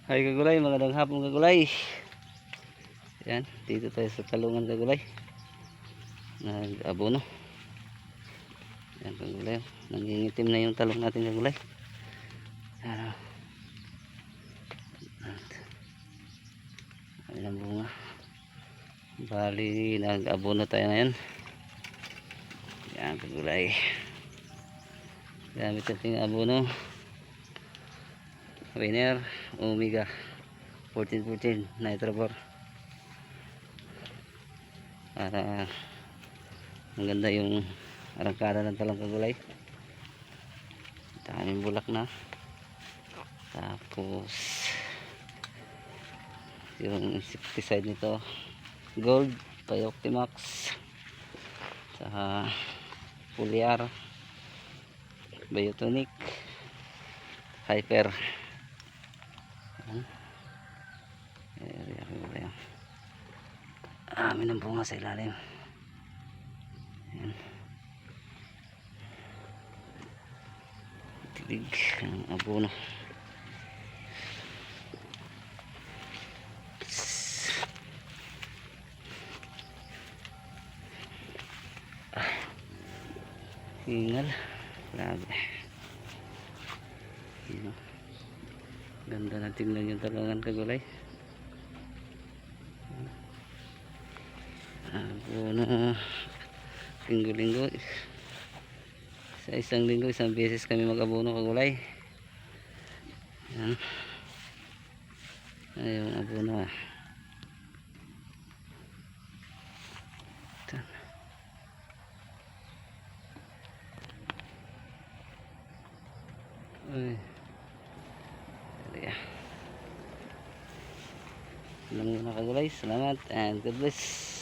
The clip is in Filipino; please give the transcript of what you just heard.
Hi kagulay, magandang hapon kagulay. Yan, dito tayo sa talungan kagulay. Nag-abono. Yan kagulay, nangingitim na yung talong natin kagulay. Ano? Ayan ang bunga. Bali, nag-abono tayo ngayon. Yan kagulay. Gamit natin yung abono. Winner, Omega 1414 Nitrobor. Para maganda yung arangkada ng talong kagulay. Daming bulak na. Tapos yung insecticide nito Gold, Bioctimax, saka Foliar, Biotonic, Hyper. Amin ang bunga sa ilalim. Ayan. Tilig ng abono. Hingal. Grabe. Ganda na tingnan yung talungan kagulay. Abono. Linggo-linggo. Sa isang linggo, isang beses kami mag-abono kagulay. Yan. Ayun, abono. Uy. Lang muna kagulay. Salamat and God bless.